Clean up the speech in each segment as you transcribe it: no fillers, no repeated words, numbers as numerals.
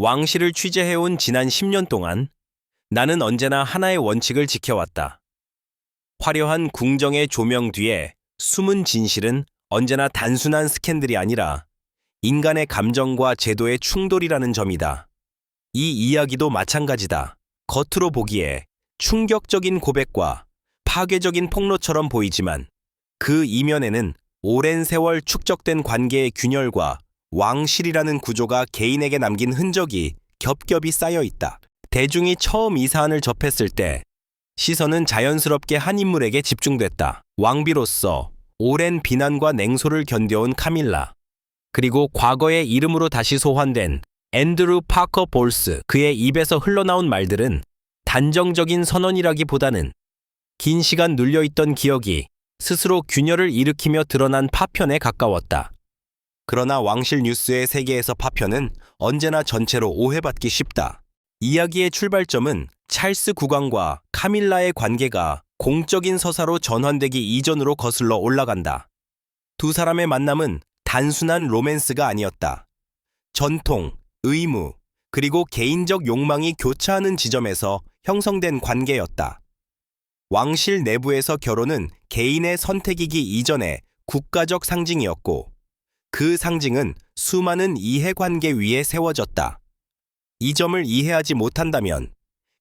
왕실을 취재해온 지난 10년 동안 나는 언제나 하나의 원칙을 지켜왔다. 화려한 궁정의 조명 뒤에 숨은 진실은 언제나 단순한 스캔들이 아니라 인간의 감정과 제도의 충돌이라는 점이다. 이 이야기도 마찬가지다. 겉으로 보기에 충격적인 고백과 파괴적인 폭로처럼 보이지만 그 이면에는 오랜 세월 축적된 관계의 균열과 왕실이라는 구조가 개인에게 남긴 흔적이 겹겹이 쌓여 있다. 대중이 처음 이 사안을 접했을 때 시선은 자연스럽게 한 인물에게 집중됐다. 왕비로서 오랜 비난과 냉소를 견뎌온 카밀라, 그리고 과거의 이름으로 다시 소환된 앤드루 파커 볼스. 그의 입에서 흘러나온 말들은 단정적인 선언이라기보다는 긴 시간 눌려있던 기억이 스스로 균열을 일으키며 드러난 파편에 가까웠다. 그러나 왕실 뉴스의 세계에서 파편은 언제나 전체로 오해받기 쉽다. 이야기의 출발점은 찰스 국왕과 카밀라의 관계가 공적인 서사로 전환되기 이전으로 거슬러 올라간다. 두 사람의 만남은 단순한 로맨스가 아니었다. 전통, 의무, 그리고 개인적 욕망이 교차하는 지점에서 형성된 관계였다. 왕실 내부에서 결혼은 개인의 선택이기 이전에 국가적 상징이었고, 그 상징은 수많은 이해관계 위에 세워졌다. 이 점을 이해하지 못한다면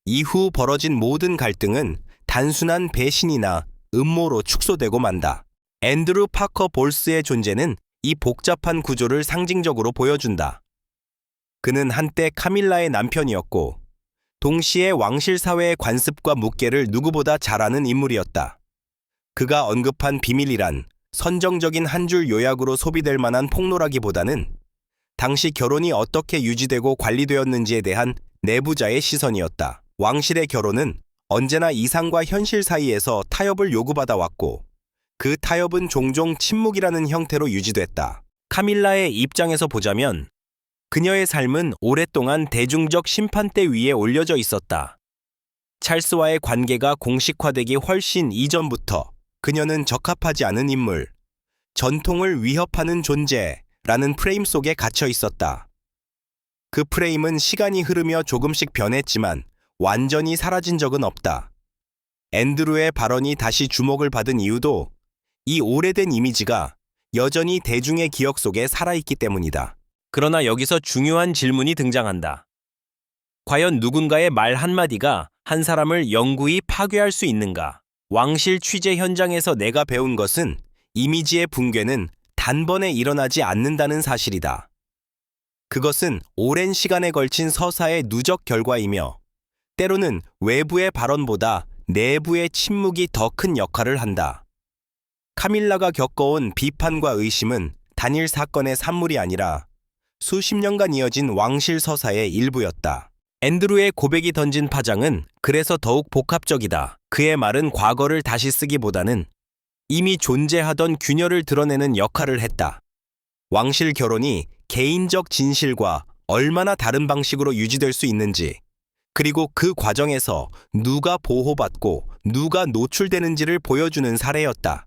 이후 벌어진 모든 갈등은 단순한 배신이나 음모로 축소되고 만다. 앤드루 파커 볼스의 존재는 이 복잡한 구조를 상징적으로 보여준다. 그는 한때 카밀라의 남편이었고, 동시에 왕실 사회의 관습과 묵계를 누구보다 잘 아는 인물이었다. 그가 언급한 비밀이란 선정적인 한 줄 요약으로 소비될 만한 폭로라기보다는 당시 결혼이 어떻게 유지되고 관리되었는지에 대한 내부자의 시선이었다. 왕실의 결혼은 언제나 이상과 현실 사이에서 타협을 요구받아 왔고, 그 타협은 종종 침묵이라는 형태로 유지됐다. 카밀라의 입장에서 보자면 그녀의 삶은 오랫동안 대중적 심판대 위에 올려져 있었다. 찰스와의 관계가 공식화되기 훨씬 이전부터 그녀는 적합하지 않은 인물, 전통을 위협하는 존재라는 프레임 속에 갇혀 있었다. 그 프레임은 시간이 흐르며 조금씩 변했지만 완전히 사라진 적은 없다. 앤드루의 발언이 다시 주목을 받은 이유도 이 오래된 이미지가 여전히 대중의 기억 속에 살아있기 때문이다. 그러나 여기서 중요한 질문이 등장한다. 과연 누군가의 말 한마디가 한 사람을 영구히 파괴할 수 있는가? 왕실 취재 현장에서 내가 배운 것은 이미지의 붕괴는 단번에 일어나지 않는다는 사실이다. 그것은 오랜 시간에 걸친 서사의 누적 결과이며, 때로는 외부의 발언보다 내부의 침묵이 더 큰 역할을 한다. 카밀라가 겪어온 비판과 의심은 단일 사건의 산물이 아니라 수십 년간 이어진 왕실 서사의 일부였다. 앤드루의 고백이 던진 파장은 그래서 더욱 복합적이다. 그의 말은 과거를 다시 쓰기보다는 이미 존재하던 균열을 드러내는 역할을 했다. 왕실 결혼이 개인적 진실과 얼마나 다른 방식으로 유지될 수 있는지, 그리고 그 과정에서 누가 보호받고 누가 노출되는지를 보여주는 사례였다.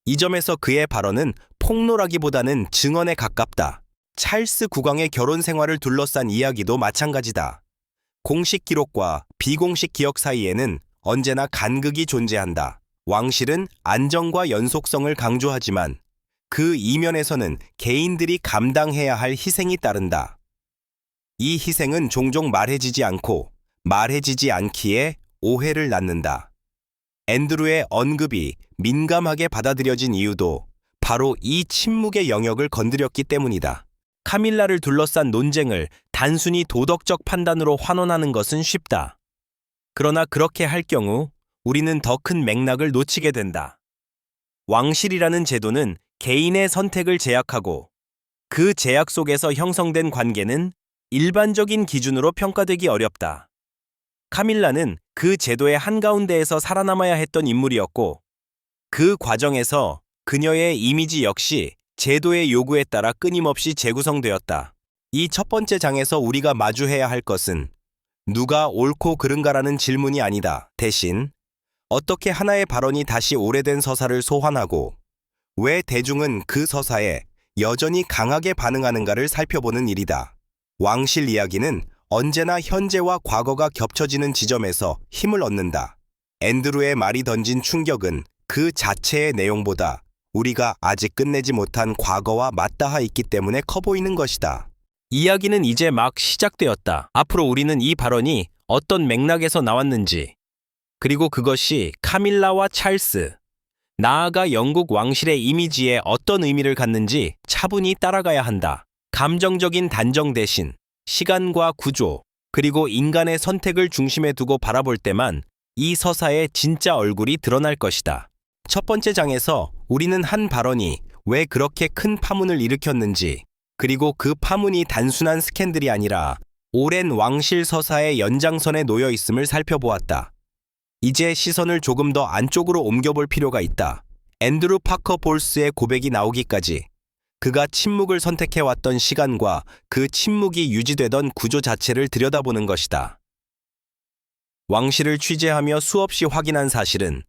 이 점에서 그의 발언은 폭로라기보다는 증언에 가깝다. 찰스 국왕의 결혼 생활을 둘러싼 이야기도 마찬가지다. 공식 기록과 비공식 기억 사이에는 언제나 간극이 존재한다. 왕실은 안정과 연속성을 강조하지만 그 이면에서는 개인들이 감당해야 할 희생이 따른다. 이 희생은 종종 말해지지 않고 말해지지 않기에 오해를 낳는다. 앤드루의 언급이 민감하게 받아들여진 이유도 바로 이 침묵의 영역을 건드렸기 때문이다. 카밀라를 둘러싼 논쟁을 단순히 도덕적 판단으로 환원하는 것은 쉽다. 그러나 그렇게 할 경우 우리는 더 큰 맥락을 놓치게 된다. 왕실이라는 제도는 개인의 선택을 제약하고, 그 제약 속에서 형성된 관계는 일반적인 기준으로 평가되기 어렵다. 카밀라는 그 제도의 한가운데에서 살아남아야 했던 인물이었고, 그 과정에서 그녀의 이미지 역시 제도의 요구에 따라 끊임없이 재구성되었다. 이 첫 번째 장에서 우리가 마주해야 할 것은 누가 옳고 그른가라는 질문이 아니다. 대신 어떻게 하나의 발언이 다시 오래된 서사를 소환하고 왜 대중은 그 서사에 여전히 강하게 반응하는가를 살펴보는 일이다. 왕실 이야기는 언제나 현재와 과거가 겹쳐지는 지점에서 힘을 얻는다. 앤드루의 말이 던진 충격은 그 자체의 내용보다 우리가 아직 끝내지 못한 과거와 맞닿아 있기 때문에 커 보이는 것이다. 이야기는 이제 막 시작되었다. 앞으로 우리는 이 발언이 어떤 맥락에서 나왔는지, 그리고 그것이 카밀라와 찰스, 나아가 영국 왕실의 이미지에 어떤 의미를 갖는지 차분히 따라가야 한다. 감정적인 단정 대신 시간과 구조, 그리고 인간의 선택을 중심에 두고 바라볼 때만 이 서사의 진짜 얼굴이 드러날 것이다. 첫 번째 장에서 우리는 한 발언이 왜 그렇게 큰 파문을 일으켰는지, 그리고 그 파문이 단순한 스캔들이 아니라 오랜 왕실 서사의 연장선에 놓여 있음을 살펴보았다. 이제 시선을 조금 더 안쪽으로 옮겨볼 필요가 있다. 앤드루 파커 볼스의 고백이 나오기까지 그가 침묵을 선택해왔던 시간과 그 침묵이 유지되던 구조 자체를 들여다보는 것이다. 왕실을 취재하며 수없이 확인한 사실은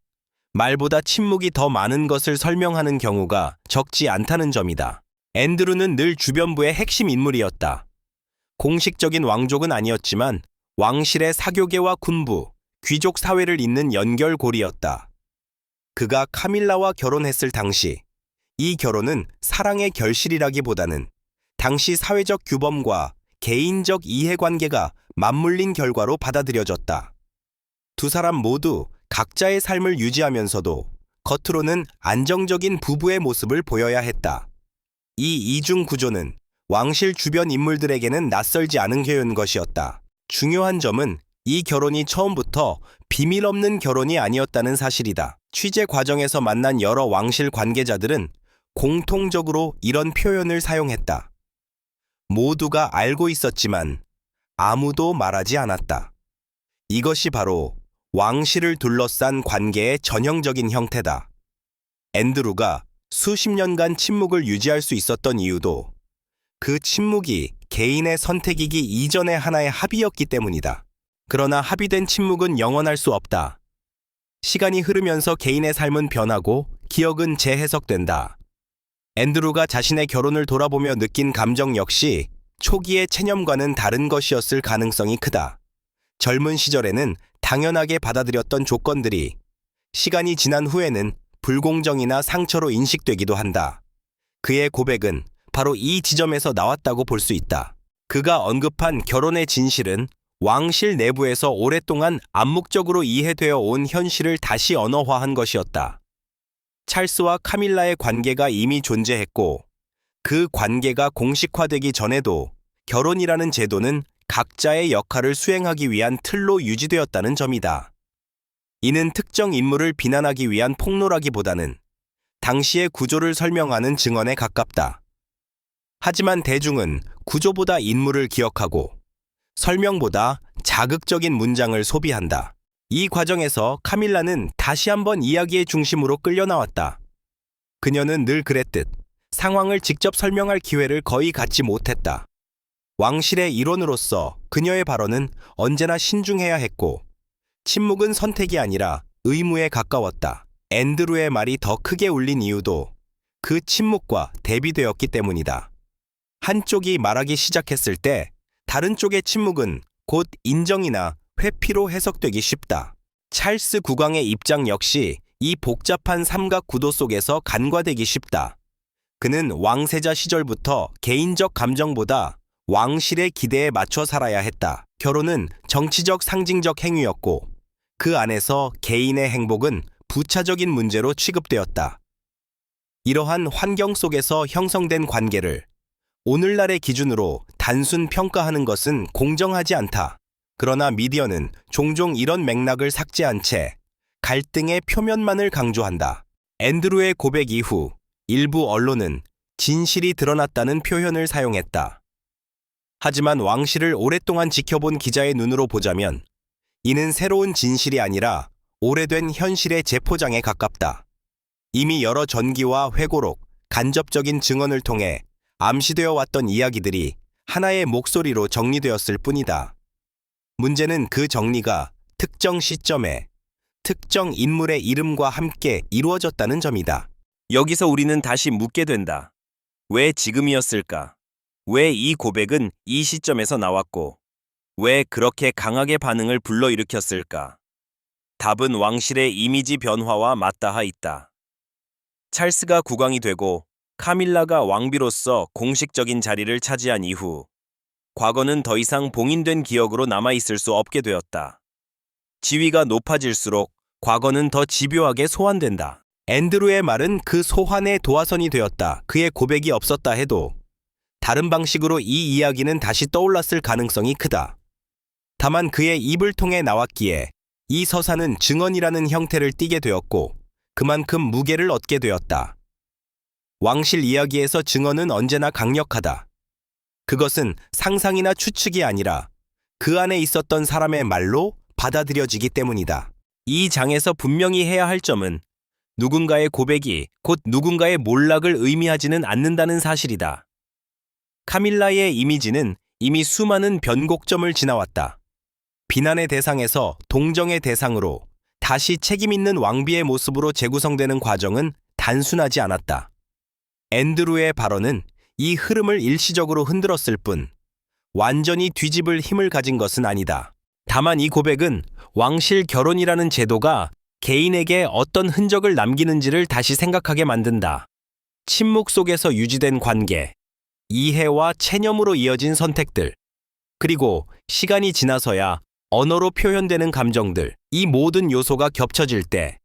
말보다 침묵이 더 많은 것을 설명하는 경우가 적지 않다는 점이다. 앤드루는 늘 주변부의 핵심 인물이었다. 공식적인 왕족은 아니었지만 왕실의 사교계와 군부, 귀족 사회를 잇는 연결고리였다. 그가 카밀라와 결혼했을 당시, 이 결혼은 사랑의 결실이라기보다는 당시 사회적 규범과 개인적 이해관계가 맞물린 결과로 받아들여졌다. 두 사람 모두 각자의 삶을 유지하면서도 겉으로는 안정적인 부부의 모습을 보여야 했다. 이 이중 구조는 왕실 주변 인물들에게는 낯설지 않은 것이었다. 중요한 점은 이 결혼이 처음부터 비밀 없는 결혼이 아니었다는 사실이다. 취재 과정에서 만난 여러 왕실 관계자들은 공통적으로 이런 표현을 사용했다. 모두가 알고 있었지만 아무도 말하지 않았다. 이것이 바로 왕실을 둘러싼 관계의 전형적인 형태다. 앤드루가 수십 년간 침묵을 유지할 수 있었던 이유도 그 침묵이 개인의 선택이기 이전의 하나의 합의였기 때문이다. 그러나 합의된 침묵은 영원할 수 없다. 시간이 흐르면서 개인의 삶은 변하고 기억은 재해석된다. 앤드루가 자신의 결혼을 돌아보며 느낀 감정 역시 초기의 체념과는 다른 것이었을 가능성이 크다. 젊은 시절에는 당연하게 받아들였던 조건들이 시간이 지난 후에는 불공정이나 상처로 인식되기도 한다. 그의 고백은 바로 이 지점에서 나왔다고 볼 수 있다. 그가 언급한 결혼의 진실은 왕실 내부에서 오랫동안 암묵적으로 이해되어 온 현실을 다시 언어화한 것이었다. 찰스와 카밀라의 관계가 이미 존재했고 그 관계가 공식화되기 전에도 결혼이라는 제도는 각자의 역할을 수행하기 위한 틀로 유지되었다는 점이다. 이는 특정 인물을 비난하기 위한 폭로라기보다는 당시의 구조를 설명하는 증언에 가깝다. 하지만 대중은 구조보다 인물을 기억하고 설명보다 자극적인 문장을 소비한다. 이 과정에서 카밀라는 다시 한번 이야기의 중심으로 끌려 나왔다. 그녀는 늘 그랬듯 상황을 직접 설명할 기회를 거의 갖지 못했다. 왕실의 일원으로서 그녀의 발언은 언제나 신중해야 했고 침묵은 선택이 아니라 의무에 가까웠다. 앤드루의 말이 더 크게 울린 이유도 그 침묵과 대비되었기 때문이다. 한쪽이 말하기 시작했을 때 다른 쪽의 침묵은 곧 인정이나 회피로 해석되기 쉽다. 찰스 국왕의 입장 역시 이 복잡한 삼각 구도 속에서 간과되기 쉽다. 그는 왕세자 시절부터 개인적 감정보다 왕실의 기대에 맞춰 살아야 했다. 결혼은 정치적 상징적 행위였고 그 안에서 개인의 행복은 부차적인 문제로 취급되었다. 이러한 환경 속에서 형성된 관계를 오늘날의 기준으로 단순 평가하는 것은 공정하지 않다. 그러나 미디어는 종종 이런 맥락을 삭제한 채 갈등의 표면만을 강조한다. 앤드루의 고백 이후 일부 언론은 진실이 드러났다는 표현을 사용했다. 하지만 왕실을 오랫동안 지켜본 기자의 눈으로 보자면 이는 새로운 진실이 아니라 오래된 현실의 재포장에 가깝다. 이미 여러 전기와 회고록, 간접적인 증언을 통해 암시되어 왔던 이야기들이 하나의 목소리로 정리되었을 뿐이다. 문제는 그 정리가 특정 시점에 특정 인물의 이름과 함께 이루어졌다는 점이다. 여기서 우리는 다시 묻게 된다. 왜 지금이었을까? 왜 이 고백은 이 시점에서 나왔고, 왜 그렇게 강하게 반응을 불러일으켰을까? 답은 왕실의 이미지 변화와 맞닿아 있다. 찰스가 국왕이 되고 카밀라가 왕비로서 공식적인 자리를 차지한 이후, 과거는 더 이상 봉인된 기억으로 남아있을 수 없게 되었다. 지위가 높아질수록 과거는 더 집요하게 소환된다. 앤드루의 말은 그 소환의 도화선이 되었다. 그의 고백이 없었다 해도 다른 방식으로 이 이야기는 다시 떠올랐을 가능성이 크다. 다만 그의 입을 통해 나왔기에 이 서사는 증언이라는 형태를 띠게 되었고 그만큼 무게를 얻게 되었다. 왕실 이야기에서 증언은 언제나 강력하다. 그것은 상상이나 추측이 아니라 그 안에 있었던 사람의 말로 받아들여지기 때문이다. 이 장에서 분명히 해야 할 점은 누군가의 고백이 곧 누군가의 몰락을 의미하지는 않는다는 사실이다. 카밀라의 이미지는 이미 수많은 변곡점을 지나왔다. 비난의 대상에서 동정의 대상으로 다시 책임있는 왕비의 모습으로 재구성되는 과정은 단순하지 않았다. 앤드루의 발언은 이 흐름을 일시적으로 흔들었을 뿐 완전히 뒤집을 힘을 가진 것은 아니다. 다만 이 고백은 왕실 결혼이라는 제도가 개인에게 어떤 흔적을 남기는지를 다시 생각하게 만든다. 침묵 속에서 유지된 관계, 이해와 체념으로 이어진 선택들, 그리고 시간이 지나서야 언어로 표현되는 감정들, 이 모든 요소가 겹쳐질 때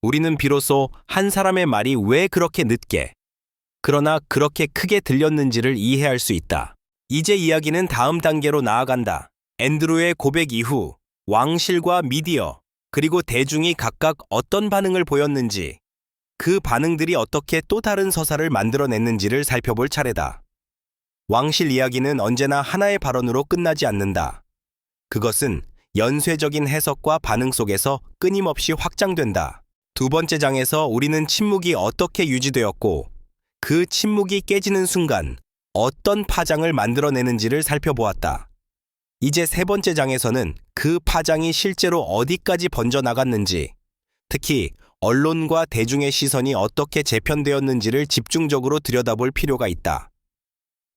우리는 비로소 한 사람의 말이 왜 그렇게 늦게, 그러나 그렇게 크게 들렸는지를 이해할 수 있다. 이제 이야기는 다음 단계로 나아간다. 앤드루의 고백 이후 왕실과 미디어, 그리고 대중이 각각 어떤 반응을 보였는지, 그 반응들이 어떻게 또 다른 서사를 만들어냈는지를 살펴볼 차례다. 왕실 이야기는 언제나 하나의 발언으로 끝나지 않는다. 그것은 연쇄적인 해석과 반응 속에서 끊임없이 확장된다. 두 번째 장에서 우리는 침묵이 어떻게 유지되었고 그 침묵이 깨지는 순간 어떤 파장을 만들어내는지를 살펴보았다. 이제 세 번째 장에서는 그 파장이 실제로 어디까지 번져나갔는지, 특히 언론과 대중의 시선이 어떻게 재편되었는지를 집중적으로 들여다볼 필요가 있다.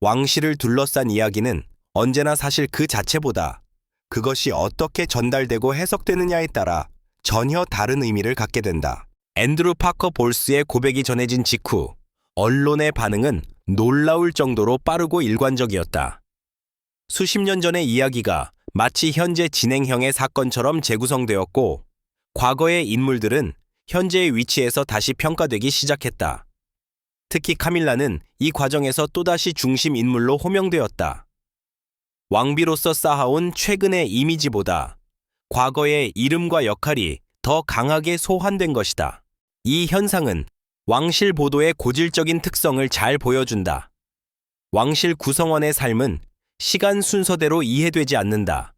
왕실을 둘러싼 이야기는 언제나 사실 그 자체보다 그것이 어떻게 전달되고 해석되느냐에 따라 전혀 다른 의미를 갖게 된다. 앤드루 파커 볼스의 고백이 전해진 직후 언론의 반응은 놀라울 정도로 빠르고 일관적이었다. 수십 년 전의 이야기가 마치 현재 진행형의 사건처럼 재구성되었고 과거의 인물들은 현재의 위치에서 다시 평가되기 시작했다. 특히 카밀라는 이 과정에서 또다시 중심 인물로 호명되었다. 왕비로서 쌓아온 최근의 이미지보다 과거의 이름과 역할이 더 강하게 소환된 것이다. 이 현상은 왕실 보도의 고질적인 특성을 잘 보여준다. 왕실 구성원의 삶은 시간 순서대로 이해되지 않는다.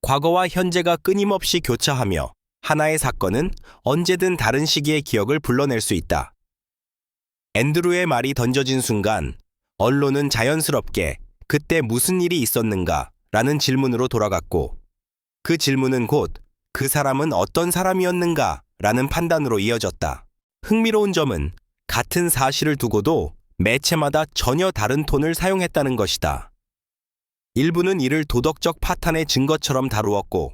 과거와 현재가 끊임없이 교차하며 하나의 사건은 언제든 다른 시기의 기억을 불러낼 수 있다. 앤드루의 말이 던져진 순간 언론은 자연스럽게 그때 무슨 일이 있었는가? 라는 질문으로 돌아갔고 그 질문은 곧 그 사람은 어떤 사람이었는가? 라는 판단으로 이어졌다. 흥미로운 점은 같은 사실을 두고도 매체마다 전혀 다른 톤을 사용했다는 것이다. 일부는 이를 도덕적 파탄의 증거처럼 다루었고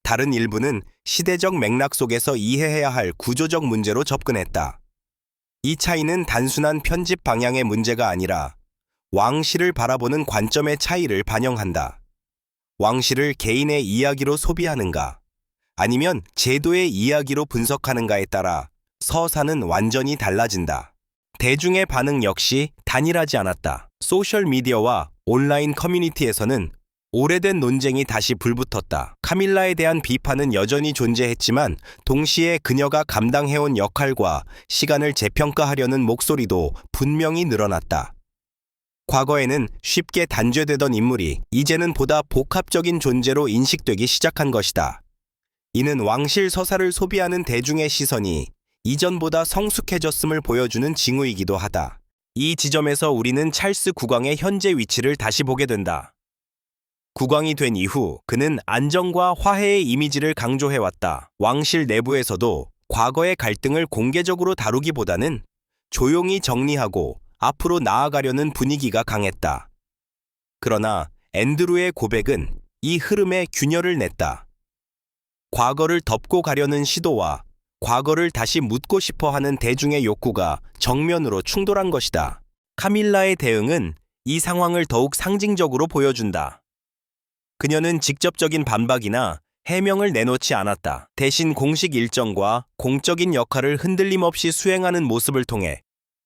다른 일부는 시대적 맥락 속에서 이해해야 할 구조적 문제로 접근했다. 이 차이는 단순한 편집 방향의 문제가 아니라 왕실을 바라보는 관점의 차이를 반영한다. 왕실을 개인의 이야기로 소비하는가, 아니면 제도의 이야기로 분석하는가에 따라 서사는 완전히 달라진다. 대중의 반응 역시 단일하지 않았다. 소셜미디어와 온라인 커뮤니티에서는 오래된 논쟁이 다시 불붙었다. 카밀라에 대한 비판은 여전히 존재했지만 동시에 그녀가 감당해온 역할과 시간을 재평가하려는 목소리도 분명히 늘어났다. 과거에는 쉽게 단죄되던 인물이 이제는 보다 복합적인 존재로 인식되기 시작한 것이다. 이는 왕실 서사를 소비하는 대중의 시선이 이전보다 성숙해졌음을 보여주는 징후이기도 하다. 이 지점에서 우리는 찰스 국왕의 현재 위치를 다시 보게 된다. 국왕이 된 이후 그는 안정과 화해의 이미지를 강조해왔다. 왕실 내부에서도 과거의 갈등을 공개적으로 다루기보다는 조용히 정리하고 앞으로 나아가려는 분위기가 강했다. 그러나 앤드루의 고백은 이 흐름에 균열을 냈다. 과거를 덮고 가려는 시도와 과거를 다시 묻고 싶어 하는 대중의 욕구가 정면으로 충돌한 것이다. 카밀라의 대응은 이 상황을 더욱 상징적으로 보여준다. 그녀는 직접적인 반박이나 해명을 내놓지 않았다. 대신 공식 일정과 공적인 역할을 흔들림 없이 수행하는 모습을 통해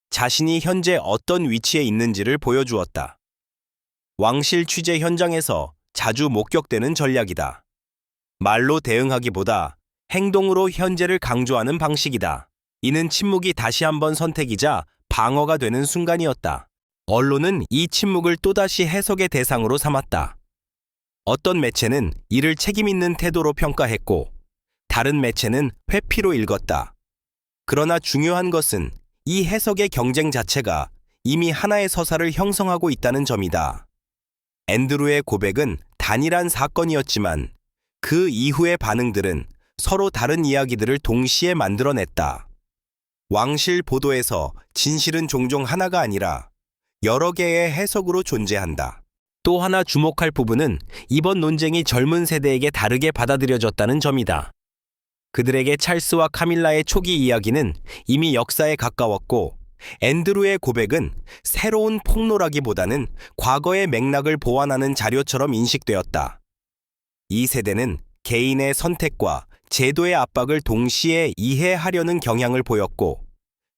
자신이 현재 어떤 위치에 있는지를 보여주었다. 왕실 취재 현장에서 자주 목격되는 전략이다. 말로 대응하기보다 행동으로 현재를 강조하는 방식이다. 이는 침묵이 다시 한번 선택이자 방어가 되는 순간이었다. 언론은 이 침묵을 또다시 해석의 대상으로 삼았다. 어떤 매체는 이를 책임있는 태도로 평가했고, 다른 매체는 회피로 읽었다. 그러나 중요한 것은 이 해석의 경쟁 자체가 이미 하나의 서사를 형성하고 있다는 점이다. 앤드루의 고백은 단일한 사건이었지만 그 이후의 반응들은 서로 다른 이야기들을 동시에 만들어냈다. 왕실 보도에서 진실은 종종 하나가 아니라 여러 개의 해석으로 존재한다. 또 하나 주목할 부분은 이번 논쟁이 젊은 세대에게 다르게 받아들여졌다는 점이다. 그들에게 찰스와 카밀라의 초기 이야기는 이미 역사에 가까웠고, 앤드루의 고백은 새로운 폭로라기보다는 과거의 맥락을 보완하는 자료처럼 인식되었다. 이 세대는 개인의 선택과 제도의 압박을 동시에 이해하려는 경향을 보였고,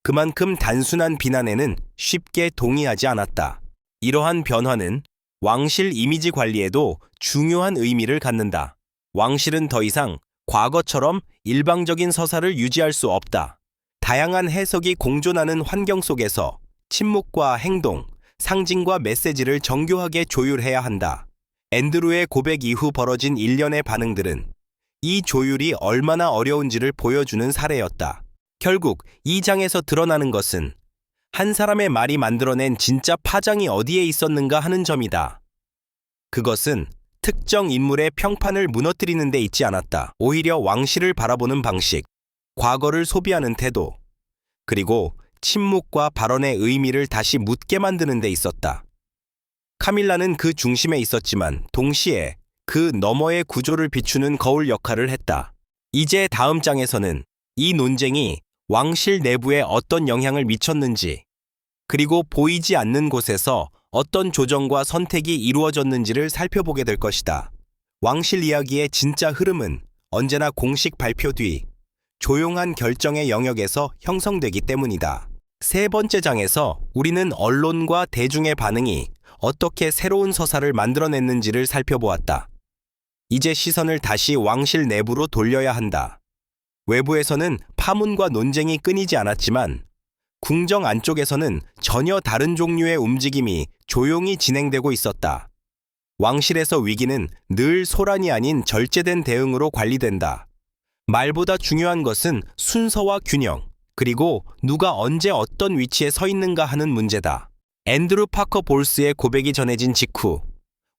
그만큼 단순한 비난에는 쉽게 동의하지 않았다. 이러한 변화는 왕실 이미지 관리에도 중요한 의미를 갖는다. 왕실은 더 이상 과거처럼 일방적인 서사를 유지할 수 없다. 다양한 해석이 공존하는 환경 속에서 침묵과 행동, 상징과 메시지를 정교하게 조율해야 한다. 앤드루의 고백 이후 벌어진 일련의 반응들은 이 조율이 얼마나 어려운지를 보여주는 사례였다. 결국 이 장에서 드러나는 것은 한 사람의 말이 만들어낸 진짜 파장이 어디에 있었는가 하는 점이다. 그것은 특정 인물의 평판을 무너뜨리는 데 있지 않았다. 오히려 왕실을 바라보는 방식, 과거를 소비하는 태도, 그리고 침묵과 발언의 의미를 다시 묻게 만드는 데 있었다. 카밀라는 그 중심에 있었지만 동시에 그 너머의 구조를 비추는 거울 역할을 했다. 이제 다음 장에서는 이 논쟁이 왕실 내부에 어떤 영향을 미쳤는지, 그리고 보이지 않는 곳에서 어떤 조정과 선택이 이루어졌는지를 살펴보게 될 것이다. 왕실 이야기의 진짜 흐름은 언제나 공식 발표 뒤 조용한 결정의 영역에서 형성되기 때문이다. 세 번째 장에서 우리는 언론과 대중의 반응이 어떻게 새로운 서사를 만들어냈는지를 살펴보았다. 이제 시선을 다시 왕실 내부로 돌려야 한다. 외부에서는 파문과 논쟁이 끊이지 않았지만 궁정 안쪽에서는 전혀 다른 종류의 움직임이 조용히 진행되고 있었다. 왕실에서 위기는 늘 소란이 아닌 절제된 대응으로 관리된다. 말보다 중요한 것은 순서와 균형, 그리고 누가 언제 어떤 위치에 서 있는가 하는 문제다. 앤드루 파커 볼스의 고백이 전해진 직후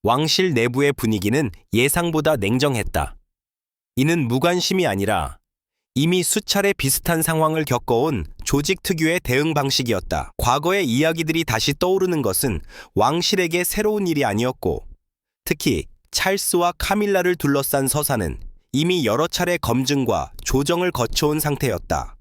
왕실 내부의 분위기는 예상보다 냉정했다. 이는 무관심이 아니라 이미 수차례 비슷한 상황을 겪어온 조직 특유의 대응 방식이었다. 과거의 이야기들이 다시 떠오르는 것은 왕실에게 새로운 일이 아니었고, 특히 찰스와 카밀라를 둘러싼 서사는 이미 여러 차례 검증과 조정을 거쳐온 상태였다.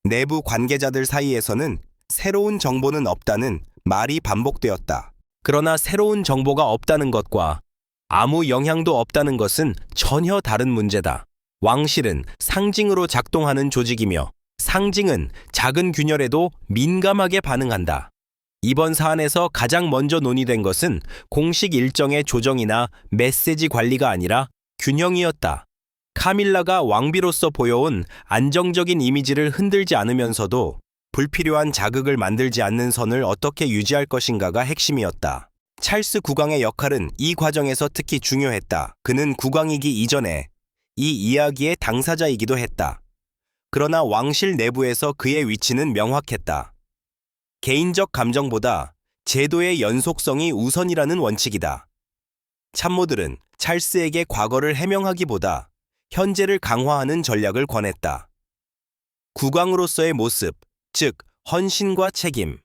내부 관계자들 사이에서는 새로운 정보는 없다는 말이 반복되었다. 그러나 새로운 정보가 없다는 것과 아무 영향도 없다는 것은 전혀 다른 문제다. 왕실은 상징으로 작동하는 조직이며 상징은 작은 균열에도 민감하게 반응한다. 이번 사안에서 가장 먼저 논의된 것은 공식 일정의 조정이나 메시지 관리가 아니라 균형이었다. 카밀라가 왕비로서 보여온 안정적인 이미지를 흔들지 않으면서도 불필요한 자극을 만들지 않는 선을 어떻게 유지할 것인가가 핵심이었다. 찰스 국왕의 역할은 이 과정에서 특히 중요했다. 그는 국왕이기 이전에 이 이야기의 당사자이기도 했다. 그러나 왕실 내부에서 그의 위치는 명확했다. 개인적 감정보다 제도의 연속성이 우선이라는 원칙이다. 참모들은 찰스에게 과거를 해명하기보다 현재를 강화하는 전략을 권했다. 국왕으로서의 모습, 즉 헌신과 책임,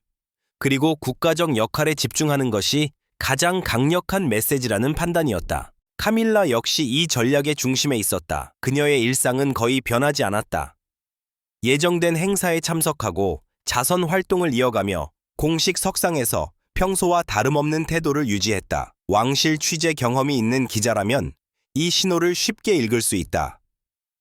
그리고 국가적 역할에 집중하는 것이 가장 강력한 메시지라는 판단이었다. 카밀라 역시 이 전략의 중심에 있었다. 그녀의 일상은 거의 변하지 않았다. 예정된 행사에 참석하고 자선 활동을 이어가며 공식 석상에서 평소와 다름없는 태도를 유지했다. 왕실 취재 경험이 있는 기자라면 이 신호를 쉽게 읽을 수 있다.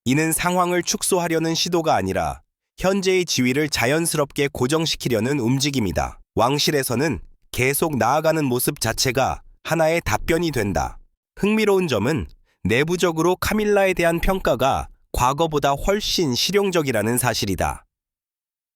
이는 상황을 축소하려는 시도가 아니라 현재의 지위를 자연스럽게 고정시키려는 움직임이다. 왕실에서는 계속 나아가는 모습 자체가 하나의 답변이 된다. 흥미로운 점은 내부적으로 카밀라에 대한 평가가 과거보다 훨씬 실용적이라는 사실이다.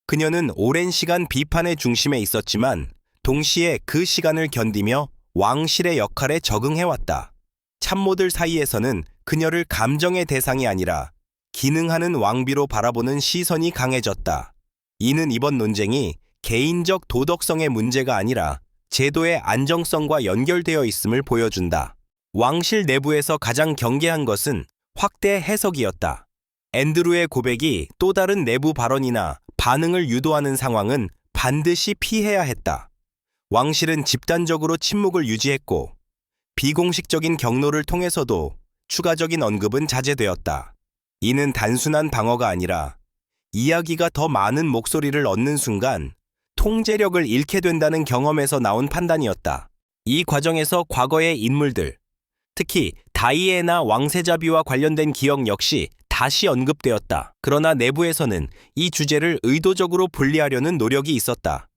그녀는 오랜 시간 비판의 중심에 있었지만 동시에 그 시간을 견디며 왕실의 역할에 적응해왔다. 참모들 사이에서는 그녀를 감정의 대상이 아니라 기능하는 왕비로 바라보는 시선이 강해졌다. 이는 이번 논쟁이 개인적 도덕성의 문제가 아니라 제도의 안정성과 연결되어 있음을 보여준다. 왕실 내부에서 가장 경계한 것은 확대 해석이었다. 앤드루의 고백이 또 다른 내부 발언이나 반응을 유도하는 상황은 반드시 피해야 했다. 왕실은 집단적으로 침묵을 유지했고 비공식적인 경로를 통해서도 추가적인 언급은 자제되었다. 이는 단순한 방어가 아니라 이야기가 더 많은 목소리를 얻는 순간 통제력을 잃게 된다는 경험에서 나온 판단이었다. 이 과정에서 과거의 인물들, 특히 다이애나 왕세자비와 관련된 기억 역시 다시 언급되었다. 그러나 내부에서는 이 주제를 의도적으로 분리하려는 노력이 있었다.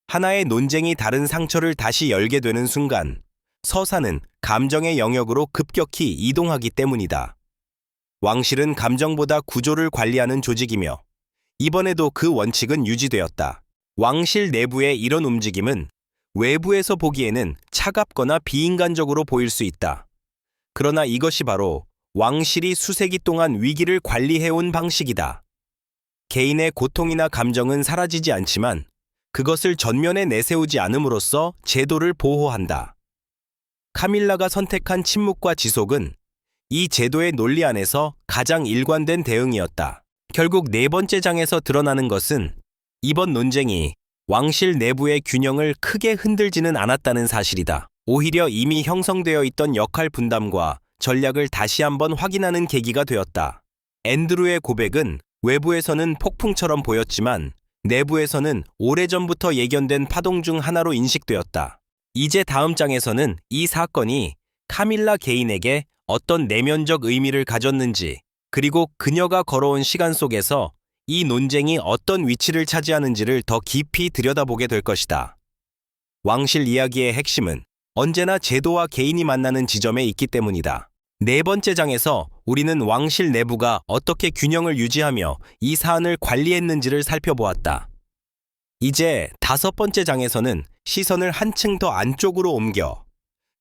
하나의 논쟁이 다른 상처를 다시 열게 되는 순간 서사는 감정의 영역으로 급격히 이동하기 때문이다. 왕실은 감정보다 구조를 관리하는 조직이며 이번에도 그 원칙은 유지되었다. 왕실 내부의 이런 움직임은 외부에서 보기에는 차갑거나 비인간적으로 보일 수 있다. 그러나 이것이 바로 왕실이 수세기 동안 위기를 관리해온 방식이다. 개인의 고통이나 감정은 사라지지 않지만 그것을 전면에 내세우지 않음으로써 제도를 보호한다. 카밀라가 선택한 침묵과 지속은 이 제도의 논리 안에서 가장 일관된 대응이었다. 결국 네 번째 장에서 드러나는 것은 이번 논쟁이 왕실 내부의 균형을 크게 흔들지는 않았다는 사실이다. 오히려 이미 형성되어 있던 역할 분담과 전략을 다시 한번 확인하는 계기가 되었다. 앤드루의 고백은 외부에서는 폭풍처럼 보였지만 내부에서는 오래전부터 예견된 파동 중 하나로 인식되었다. 이제 다음 장에서는 이 사건이 카밀라 개인에게 어떤 내면적 의미를 가졌는지, 그리고 그녀가 걸어온 시간 속에서 이 논쟁이 어떤 위치를 차지하는지를 더 깊이 들여다보게 될 것이다. 왕실 이야기의 핵심은 언제나 제도와 개인이 만나는 지점에 있기 때문이다. 네 번째 장에서 우리는 왕실 내부가 어떻게 균형을 유지하며 이 사안을 관리했는지를 살펴보았다. 이제 다섯 번째 장에서는 시선을 한층 더 안쪽으로 옮겨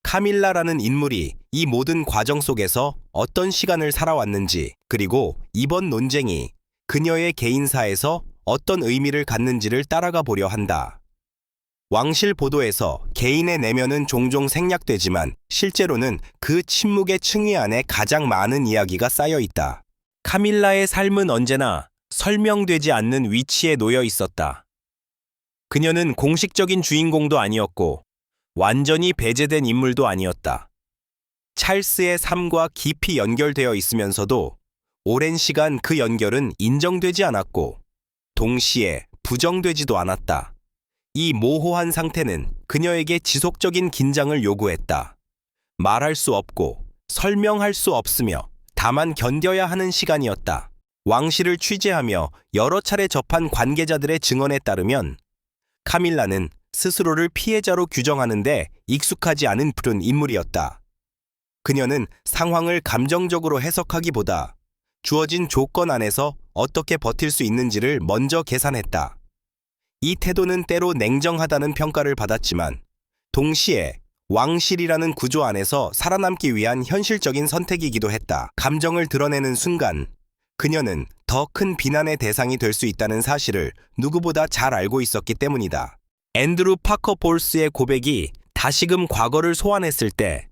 카밀라라는 인물이 이 모든 과정 속에서 어떤 시간을 살아왔는지, 그리고 이번 논쟁이 그녀의 개인사에서 어떤 의미를 갖는지를 따라가 보려 한다. 왕실 보도에서 개인의 내면은 종종 생략되지만 실제로는 그 침묵의 층위 안에 가장 많은 이야기가 쌓여 있다. 카밀라의 삶은 언제나 설명되지 않는 위치에 놓여 있었다. 그녀는 공식적인 주인공도 아니었고 완전히 배제된 인물도 아니었다. 찰스의 삶과 깊이 연결되어 있으면서도 오랜 시간 그 연결은 인정되지 않았고 동시에 부정되지도 않았다. 이 모호한 상태는 그녀에게 지속적인 긴장을 요구했다. 말할 수 없고 설명할 수 없으며 다만 견뎌야 하는 시간이었다. 왕실을 취재하며 여러 차례 접한 관계자들의 증언에 따르면 카밀라는 스스로를 피해자로 규정하는데 익숙하지 않은 푸른 인물이었다. 그녀는 상황을 감정적으로 해석하기보다 주어진 조건 안에서 어떻게 버틸 수 있는지를 먼저 계산했다. 이 태도는 때로 냉정하다는 평가를 받았지만 동시에 왕실이라는 구조 안에서 살아남기 위한 현실적인 선택이기도 했다. 감정을 드러내는 순간 그녀는 더 큰 비난의 대상이 될 수 있다는 사실을 누구보다 잘 알고 있었기 때문이다. 앤드루 파커 볼스의 고백이 다시금 과거를 소환했을 때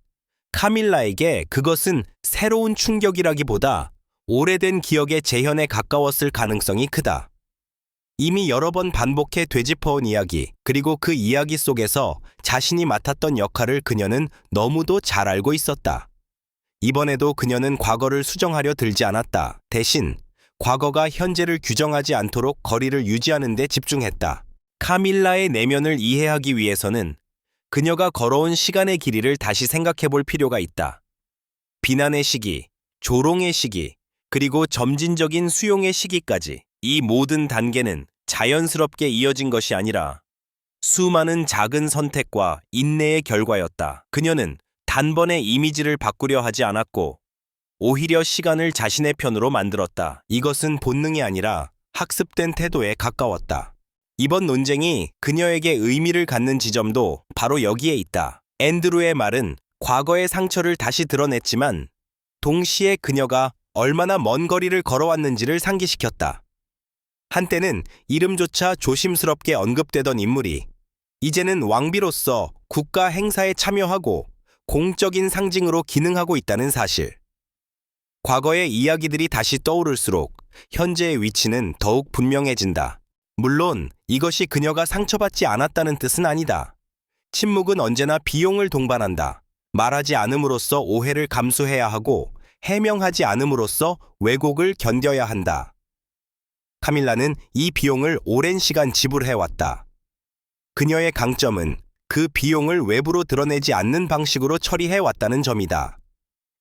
카밀라에게 그것은 새로운 충격이라기보다 오래된 기억의 재현에 가까웠을 가능성이 크다. 이미 여러 번 반복해 되짚어온 이야기, 그리고 그 이야기 속에서 자신이 맡았던 역할을 그녀는 너무도 잘 알고 있었다. 이번에도 그녀는 과거를 수정하려 들지 않았다. 대신 과거가 현재를 규정하지 않도록 거리를 유지하는 데 집중했다. 카밀라의 내면을 이해하기 위해서는 그녀가 걸어온 시간의 길이를 다시 생각해 볼 필요가 있다. 비난의 시기, 조롱의 시기, 그리고 점진적인 수용의 시기까지 이 모든 단계는 자연스럽게 이어진 것이 아니라 수많은 작은 선택과 인내의 결과였다. 그녀는 단번에 이미지를 바꾸려 하지 않았고 오히려 시간을 자신의 편으로 만들었다. 이것은 본능이 아니라 학습된 태도에 가까웠다. 이번 논쟁이 그녀에게 의미를 갖는 지점도 바로 여기에 있다. 앤드루의 말은 과거의 상처를 다시 드러냈지만 동시에 그녀가 얼마나 먼 거리를 걸어왔는지를 상기시켰다. 한때는 이름조차 조심스럽게 언급되던 인물이 이제는 왕비로서 국가 행사에 참여하고 공적인 상징으로 기능하고 있다는 사실. 과거의 이야기들이 다시 떠오를수록 현재의 위치는 더욱 분명해진다. 물론 이것이 그녀가 상처받지 않았다는 뜻은 아니다. 침묵은 언제나 비용을 동반한다. 말하지 않음으로써 오해를 감수해야 하고 해명하지 않음으로써 왜곡을 견뎌야 한다. 카밀라는 이 비용을 오랜 시간 지불해왔다. 그녀의 강점은 그 비용을 외부로 드러내지 않는 방식으로 처리해왔다는 점이다.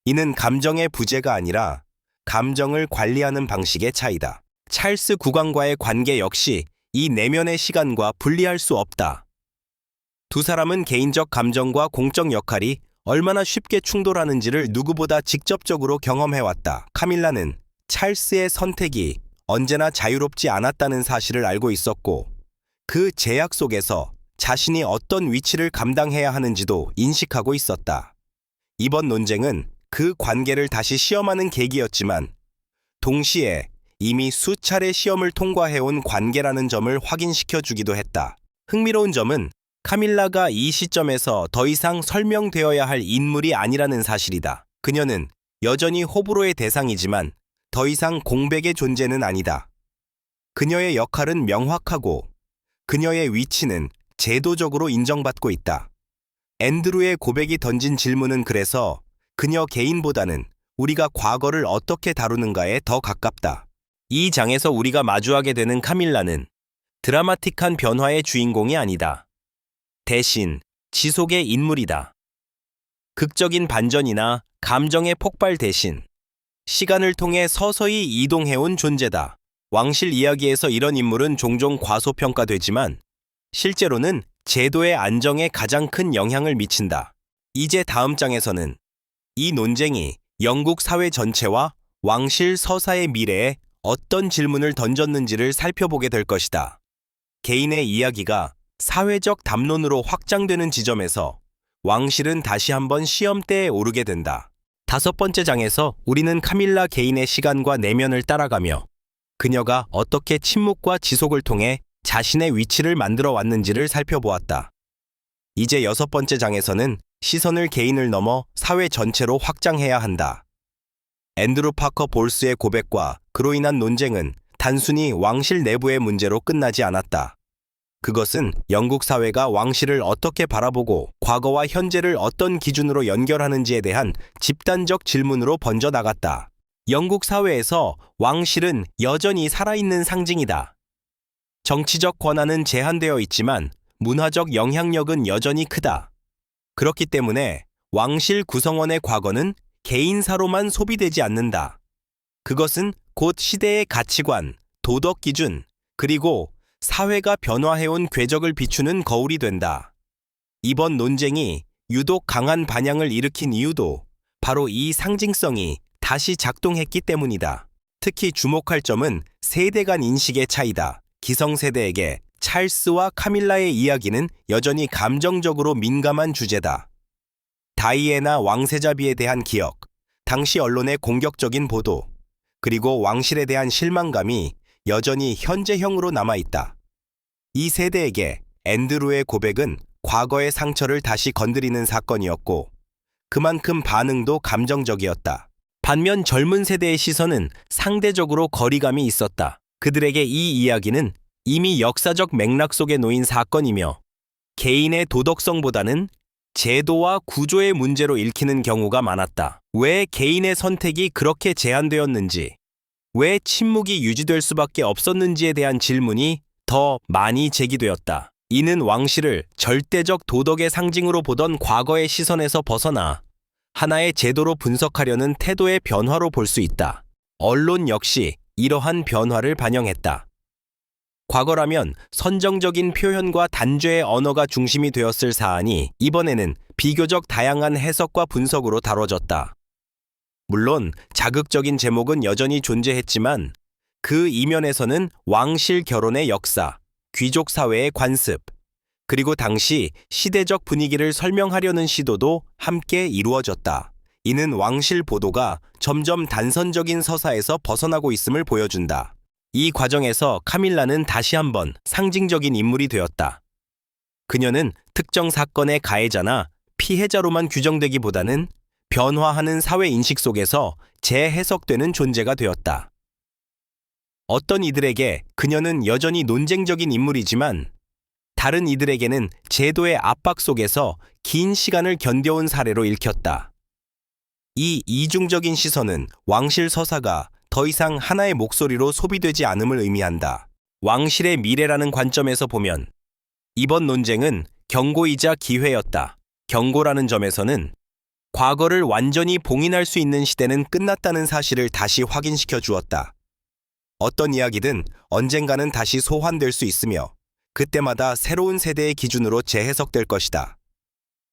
이는 감정의 부재가 아니라 감정을 관리하는 방식의 차이다. 찰스 국왕과의 관계 역시 이 내면의 시간과 분리할 수 없다. 두 사람은 개인적 감정과 공적 역할이 얼마나 쉽게 충돌하는지를 누구보다 직접적으로 경험해왔다. 카밀라는 찰스의 선택이 언제나 자유롭지 않았다는 사실을 알고 있었고 그 제약 속에서 자신이 어떤 위치를 감당해야 하는지도 인식하고 있었다. 이번 논쟁은 그 관계를 다시 시험하는 계기였지만 동시에 이미 수차례 시험을 통과해온 관계라는 점을 확인시켜 주기도 했다. 흥미로운 점은 카밀라가 이 시점에서 더 이상 설명되어야 할 인물이 아니라는 사실이다. 그녀는 여전히 호불호의 대상이지만 더 이상 공백의 존재는 아니다. 그녀의 역할은 명확하고 그녀의 위치는 제도적으로 인정받고 있다. 앤드루의 고백이 던진 질문은 그래서 그녀 개인보다는 우리가 과거를 어떻게 다루는가에 더 가깝다. 이 장에서 우리가 마주하게 되는 카밀라는 드라마틱한 변화의 주인공이 아니다. 대신 지속의 인물이다. 극적인 반전이나 감정의 폭발 대신 시간을 통해 서서히 이동해온 존재다. 왕실 이야기에서 이런 인물은 종종 과소평가되지만 실제로는 제도의 안정에 가장 큰 영향을 미친다. 이제 다음 장에서는 이 논쟁이 영국 사회 전체와 왕실 서사의 미래에 어떤 질문을 던졌는지를 살펴보게 될 것이다. 개인의 이야기가 사회적 담론으로 확장되는 지점에서 왕실은 다시 한번 시험대에 오르게 된다. 5번째 장에서 우리는 카밀라 개인의 시간과 내면을 따라가며 그녀가 어떻게 침묵과 지속을 통해 자신의 위치를 만들어 왔는지를 살펴보았다. 이제 6번째 장에서는 시선을 개인을 넘어 사회 전체로 확장해야 한다. 앤드루 파커 볼스의 고백과 그로 인한 논쟁은 단순히 왕실 내부의 문제로 끝나지 않았다. 그것은 영국 사회가 왕실을 어떻게 바라보고 과거와 현재를 어떤 기준으로 연결하는지에 대한 집단적 질문으로 번져나갔다. 영국 사회에서 왕실은 여전히 살아있는 상징이다. 정치적 권한은 제한되어 있지만 문화적 영향력은 여전히 크다. 그렇기 때문에 왕실 구성원의 과거는 개인사로만 소비되지 않는다. 그것은 곧 시대의 가치관, 도덕 기준, 그리고 사회가 변화해온 궤적을 비추는 거울이 된다. 이번 논쟁이 유독 강한 반향을 일으킨 이유도 바로 이 상징성이 다시 작동했기 때문이다. 특히 주목할 점은 세대 간 인식의 차이다. 기성세대에게 찰스와 카밀라의 이야기는 여전히 감정적으로 민감한 주제다. 다이애나 왕세자비에 대한 기억, 당시 언론의 공격적인 보도, 그리고 왕실에 대한 실망감이 여전히 현재형으로 남아있다. 이 세대에게 앤드루의 고백은 과거의 상처를 다시 건드리는 사건이었고 그만큼 반응도 감정적이었다. 반면 젊은 세대의 시선은 상대적으로 거리감이 있었다. 그들에게 이 이야기는 이미 역사적 맥락 속에 놓인 사건이며 개인의 도덕성보다는 제도와 구조의 문제로 읽히는 경우가 많았다. 왜 개인의 선택이 그렇게 제한되었는지, 왜 침묵이 유지될 수밖에 없었는지에 대한 질문이 더 많이 제기되었다. 이는 왕실을 절대적 도덕의 상징으로 보던 과거의 시선에서 벗어나 하나의 제도로 분석하려는 태도의 변화로 볼 수 있다. 언론 역시 이러한 변화를 반영했다. 과거라면 선정적인 표현과 단죄의 언어가 중심이 되었을 사안이 이번에는 비교적 다양한 해석과 분석으로 다뤄졌다. 물론 자극적인 제목은 여전히 존재했지만 그 이면에서는 왕실 결혼의 역사, 귀족 사회의 관습, 그리고 당시 시대적 분위기를 설명하려는 시도도 함께 이루어졌다. 이는 왕실 보도가 점점 단선적인 서사에서 벗어나고 있음을 보여준다. 이 과정에서 카밀라는 다시 한번 상징적인 인물이 되었다. 그녀는 특정 사건의 가해자나 피해자로만 규정되기보다는 변화하는 사회 인식 속에서 재해석되는 존재가 되었다. 어떤 이들에게 그녀는 여전히 논쟁적인 인물이지만 다른 이들에게는 제도의 압박 속에서 긴 시간을 견뎌온 사례로 읽혔다. 이 이중적인 시선은 왕실 서사가 더 이상 하나의 목소리로 소비되지 않음을 의미한다. 왕실의 미래라는 관점에서 보면 이번 논쟁은 경고이자 기회였다. 경고라는 점에서는 과거를 완전히 봉인할 수 있는 시대는 끝났다는 사실을 다시 확인시켜 주었다. 어떤 이야기든 언젠가는 다시 소환될 수 있으며 그때마다 새로운 세대의 기준으로 재해석될 것이다.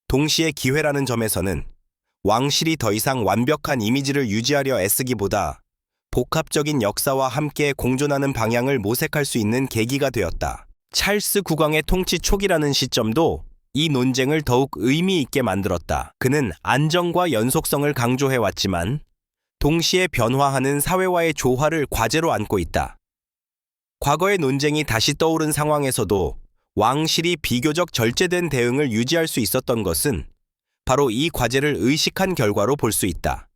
동시에 기회라는 점에서는 왕실이 더 이상 완벽한 이미지를 유지하려 애쓰기보다 복합적인 역사와 함께 공존하는 방향을 모색할 수 있는 계기가 되었다. 찰스 국왕의 통치 초기라는 시점도 이 논쟁을 더욱 의미 있게 만들었다. 그는 안정과 연속성을 강조해왔지만 동시에 변화하는 사회와의 조화를 과제로 안고 있다. 과거의 논쟁이 다시 떠오른 상황에서도 왕실이 비교적 절제된 대응을 유지할 수 있었던 것은 바로 이 과제를 의식한 결과로 볼 수 있다.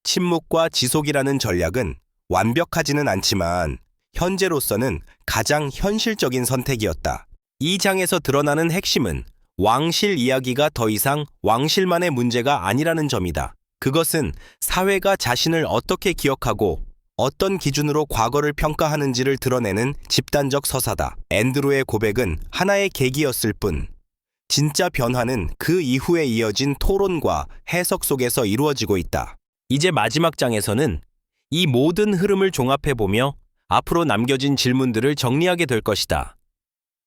침묵과 지속이라는 전략은 완벽하지는 않지만 현재로서는 가장 현실적인 선택이었다. 이 장에서 드러나는 핵심은 왕실 이야기가 더 이상 왕실만의 문제가 아니라는 점이다. 그것은 사회가 자신을 어떻게 기억하고 어떤 기준으로 과거를 평가하는지를 드러내는 집단적 서사다. 앤드루의 고백은 하나의 계기였을 뿐, 진짜 변화는 그 이후에 이어진 토론과 해석 속에서 이루어지고 있다. 이제 마지막 장에서는 이 모든 흐름을 종합해보며 앞으로 남겨진 질문들을 정리하게 될 것이다.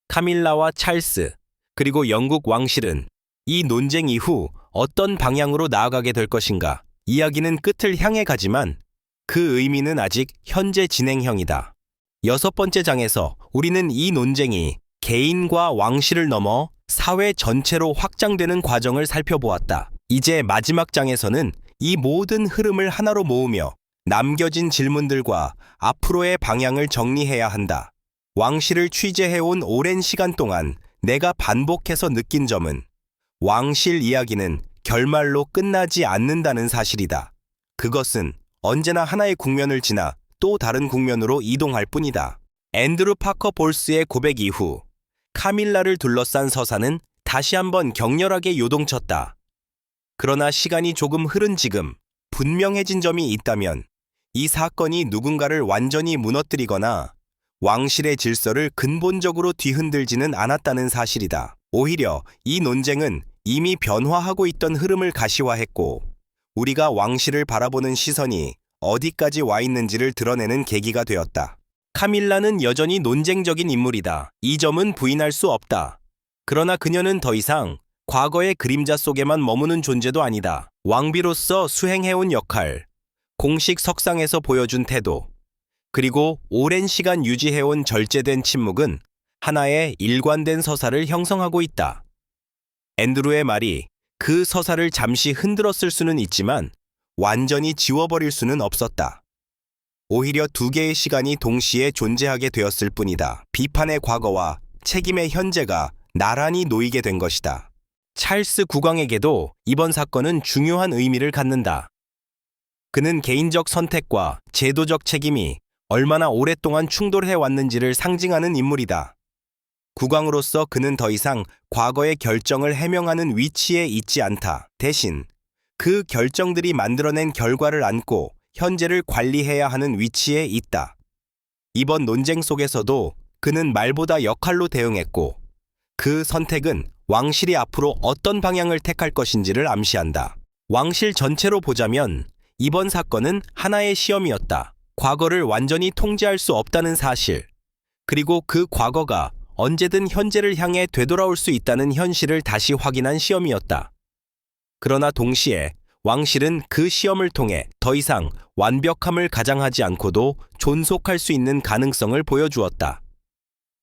카밀라와 찰스, 그리고 영국 왕실은 이 논쟁 이후 어떤 방향으로 나아가게 될 것인가? 이야기는 끝을 향해 가지만 그 의미는 아직 현재 진행형이다. 6번째 장에서 우리는 이 논쟁이 개인과 왕실을 넘어 사회 전체로 확장되는 과정을 살펴보았다. 이제 마지막 장에서는 이 모든 흐름을 하나로 모으며 남겨진 질문들과 앞으로의 방향을 정리해야 한다. 왕실을 취재해온 오랜 시간 동안 내가 반복해서 느낀 점은 왕실 이야기는 결말로 끝나지 않는다는 사실이다. 그것은 언제나 하나의 국면을 지나 또 다른 국면으로 이동할 뿐이다. 앤드루 파커 볼스의 고백 이후 카밀라를 둘러싼 서사는 다시 한번 격렬하게 요동쳤다. 그러나 시간이 조금 흐른 지금 분명해진 점이 있다면 이 사건이 누군가를 완전히 무너뜨리거나 왕실의 질서를 근본적으로 뒤흔들지는 않았다는 사실이다. 오히려 이 논쟁은 이미 변화하고 있던 흐름을 가시화했고 우리가 왕실을 바라보는 시선이 어디까지 와 있는지를 드러내는 계기가 되었다. 카밀라는 여전히 논쟁적인 인물이다. 이 점은 부인할 수 없다. 그러나 그녀는 더 이상 과거의 그림자 속에만 머무는 존재도 아니다. 왕비로서 수행해온 역할, 공식 석상에서 보여준 태도, 그리고 오랜 시간 유지해온 절제된 침묵은 하나의 일관된 서사를 형성하고 있다. 앤드루의 말이 그 서사를 잠시 흔들었을 수는 있지만 완전히 지워버릴 수는 없었다. 오히려 두 개의 시간이 동시에 존재하게 되었을 뿐이다. 비판의 과거와 책임의 현재가 나란히 놓이게 된 것이다. 찰스 국왕에게도 이번 사건은 중요한 의미를 갖는다. 그는 개인적 선택과 제도적 책임이 얼마나 오랫동안 충돌해 왔는지를 상징하는 인물이다. 국왕으로서 그는 더 이상 과거의 결정을 해명하는 위치에 있지 않다. 대신 그 결정들이 만들어낸 결과를 안고 현재를 관리해야 하는 위치에 있다. 이번 논쟁 속에서도 그는 말보다 역할로 대응했고, 그 선택은 왕실이 앞으로 어떤 방향을 택할 것인지를 암시한다. 왕실 전체로 보자면 이번 사건은 하나의 시험이었다. 과거를 완전히 통제할 수 없다는 사실, 그리고 그 과거가 언제든 현재를 향해 되돌아올 수 있다는 현실을 다시 확인한 시험이었다. 그러나 동시에 왕실은 그 시험을 통해 더 이상 완벽함을 가장하지 않고도 존속할 수 있는 가능성을 보여주었다.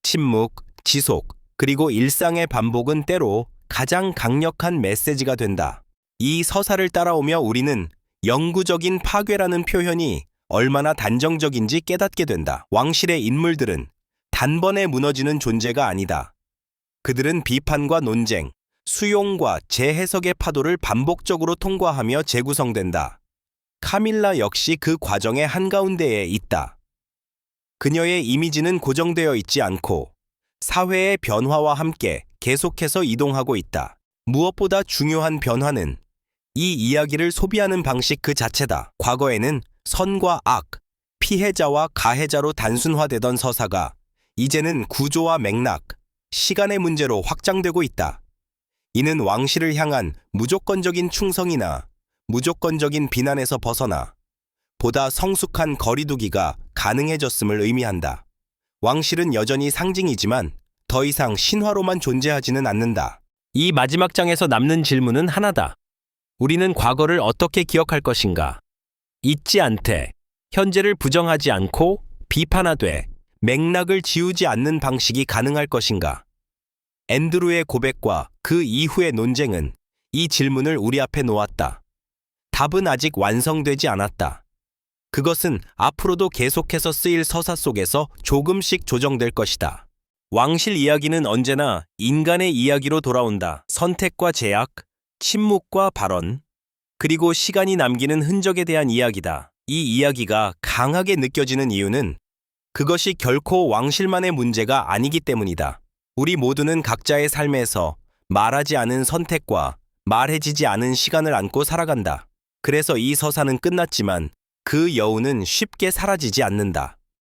침묵, 지속, 그리고 일상의 반복은 때로 가장 강력한 메시지가 된다. 이 서사를 따라오며 우리는 영구적인 파괴라는 표현이 얼마나 단정적인지 깨닫게 된다. 왕실의 인물들은 단번에 무너지는 존재가 아니다. 그들은 비판과 논쟁, 수용과 재해석의 파도를 반복적으로 통과하며 재구성된다. 카밀라 역시 그 과정의 한가운데에 있다. 그녀의 이미지는 고정되어 있지 않고 사회의 변화와 함께 계속해서 이동하고 있다. 무엇보다 중요한 변화는 이 이야기를 소비하는 방식 그 자체다. 과거에는 선과 악, 피해자와 가해자로 단순화되던 서사가 이제는 구조와 맥락, 시간의 문제로 확장되고 있다. 이는 왕실을 향한 무조건적인 충성이나 무조건적인 비난에서 벗어나 보다 성숙한 거리두기가 가능해졌음을 의미한다. 왕실은 여전히 상징이지만 더 이상 신화로만 존재하지는 않는다. 이 마지막 장에서 남는 질문은 하나다. 우리는 과거를 어떻게 기억할 것인가? 잊지 않되, 현재를 부정하지 않고 비판하되, 맥락을 지우지 않는 방식이 가능할 것인가? 앤드루의 고백과 그 이후의 논쟁은 이 질문을 우리 앞에 놓았다. 답은 아직 완성되지 않았다. 그것은 앞으로도 계속해서 쓰일 서사 속에서 조금씩 조정될 것이다. 왕실 이야기는 언제나 인간의 이야기로 돌아온다. 선택과 제약, 침묵과 발언, 그리고 시간이 남기는 흔적에 대한 이야기다. 이 이야기가 강하게 느껴지는 이유는 그것이 결코 왕실만의 문제가 아니기 때문이다. 우리 모두는 각자의 삶에서 말하지 않은 선택과 말해지지 않은 시간을 안고 살아간다. 그래서 이 서사는 끝났지만 그 여운은 쉽게 사라지지 않는다.